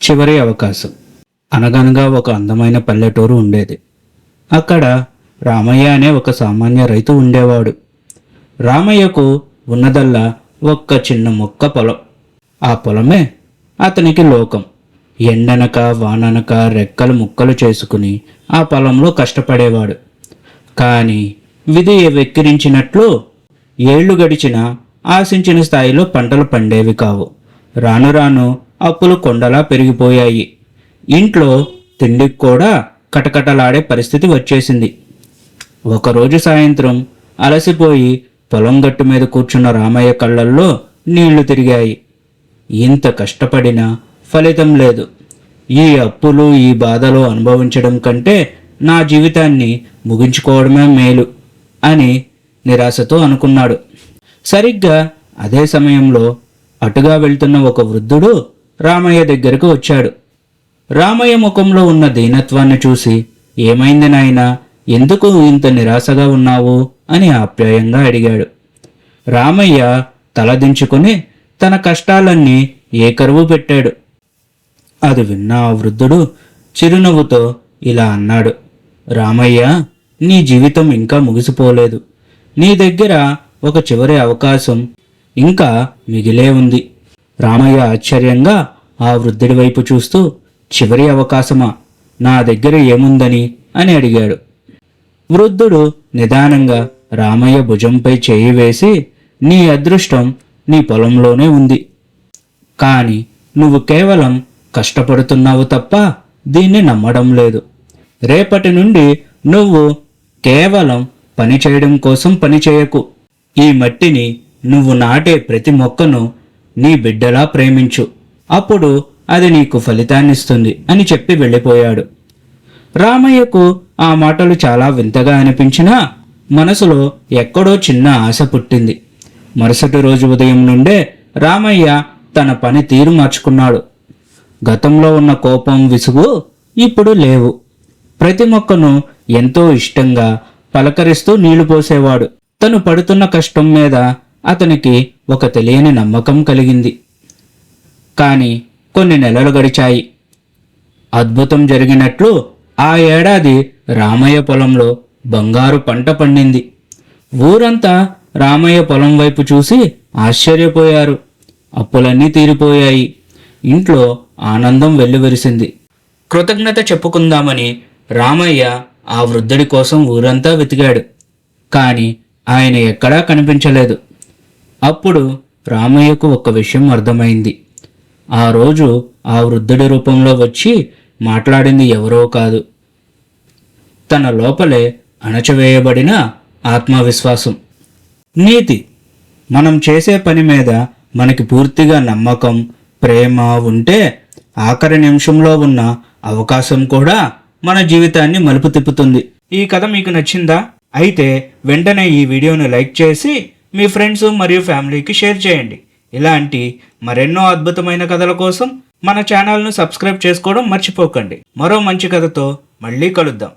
చివరి అవకాశం. అనగనగా ఒక అందమైన పల్లెటూరు ఉండేది. అక్కడ రామయ్య అనే ఒక సామాన్య రైతు ఉండేవాడు. రామయ్యకు ఉన్నదల్లా ఒక్క చిన్న మొక్క పొలం. ఆ పొలమే అతనికి లోకం. ఎండనక వాననక రెక్కలు ముక్కలు చేసుకుని ఆ పొలంలో కష్టపడేవాడు. కానీ విధి వెక్కిరించినట్లు ఏళ్లు గడిచినా ఆశించిన స్థాయిలో పంటలు పండేవి కావు. రాను రాను అప్పులు కొండలా పెరిగిపోయాయి. ఇంట్లో తిండికి కూడా కటకటలాడే పరిస్థితి వచ్చేసింది. ఒకరోజు సాయంత్రం అలసిపోయి పొలం గట్టు మీద కూర్చున్న రామయ్య కళ్ళల్లో నీళ్లు తిరిగాయి. ఇంత కష్టపడినా ఫలితం లేదు. ఈ అప్పులు ఈ బాధలు అనుభవించడం కంటే నా జీవితాన్ని ముగించుకోవడమే మేలు అని నిరాశతో అనుకున్నాడు. సరిగ్గా అదే సమయంలో అటుగా వెళ్తున్న ఒక వృద్ధుడు రామయ్య దగ్గరకు వచ్చాడు. రామయ్య ముఖంలో ఉన్న దీనత్వాన్ని చూసి, ఏమైంది నాయనా, ఎందుకు ఇంత నిరాశగా ఉన్నావు అని ఆప్యాయంగా అడిగాడు. రామయ్య తలదించుకుని తన కష్టాలన్నీ ఏకరువు పెట్టాడు. అది విన్న ఆ వృద్ధుడు చిరునవ్వుతో ఇలా అన్నాడు, రామయ్య, నీ జీవితం ఇంకా ముగిసిపోలేదు. నీ దగ్గర ఒక చివరి అవకాశం ఇంకా మిగిలే ఉంది. రామయ్య ఆశ్చర్యంగా ఆ వృద్ధుడి వైపు చూస్తూ, చివరి అవకాశమా? నా దగ్గర ఏముందని అని అడిగాడు. వృద్ధుడు నిదానంగా రామయ్య భుజంపై చేయి వేసి, నీ అదృష్టం నీ పొలంలోనే ఉంది. కానీ నువ్వు కేవలం కష్టపడుతున్నావు తప్ప దీన్ని నమ్మడం లేదు. రేపటి నుండి నువ్వు కేవలం పని చేయడం కోసం పని చేయకు. ఈ మట్టిని, నువ్వు నాటే ప్రతి మొక్కను నీ బిడ్డలా ప్రేమించు. అప్పుడు అది నీకు ఫలితాన్నిస్తుంది అని చెప్పి వెళ్ళిపోయాడు. రామయ్యకు ఆ మాటలు చాలా వింతగా అనిపించినా మనసులో ఎక్కడో చిన్న ఆశ పుట్టింది. మరుసటి రోజు ఉదయం నుండే రామయ్య తన పని తీరు మార్చుకున్నాడు. గతంలో ఉన్న కోపం, విసుగు ఇప్పుడు లేవు. ప్రతి మొక్కను ఎంతో ఇష్టంగా పలకరిస్తూ నీళ్లు పోసేవాడు. తను పడుతున్న కష్టం మీద అతనికి ఒక తెలియని నమ్మకం కలిగింది. కానీ కొన్ని నెలలు గడిచాయి. అద్భుతం జరిగినట్లు ఆ ఏడాది రామయ్య పొలంలో బంగారు పంట పండింది. ఊరంతా రామయ్య పొలం వైపు చూసి ఆశ్చర్యపోయారు. అప్పులన్నీ తీరిపోయాయి. ఇంట్లో ఆనందం వెల్లివిరిసింది. కృతజ్ఞత చెప్పుకుందామని రామయ్య ఆ వృద్ధుడి కోసం ఊరంతా వెతికాడు. కానీ ఆయన ఎక్కడా కనిపించలేదు. అప్పుడు రామయ్యకు ఒక విషయం అర్థమైంది. ఆ రోజు ఆ వృద్ధుడి రూపంలో వచ్చి మాట్లాడింది ఎవరో కాదు, తన లోపలే అణచివేయబడిన ఆత్మవిశ్వాసం. నీతి. మనం చేసే పని మీద మనకి పూర్తిగా నమ్మకం, ప్రేమ ఉంటే ఆఖరి నిమిషంలో ఉన్న అవకాశం కూడా మన జీవితాన్ని మలుపు తిప్పుతుంది. ఈ కథ మీకు నచ్చిందా? అయితే వెంటనే ఈ వీడియోను లైక్ చేసి మీ ఫ్రెండ్స్ మరియు ఫ్యామిలీకి షేర్ చేయండి. ఇలాంటి మరెన్నో అద్భుతమైన కథల కోసం మన ఛానల్ను సబ్స్క్రైబ్ చేసుకోవడం మర్చిపోకండి. మరో మంచి కథతో మళ్ళీ కలుద్దాం.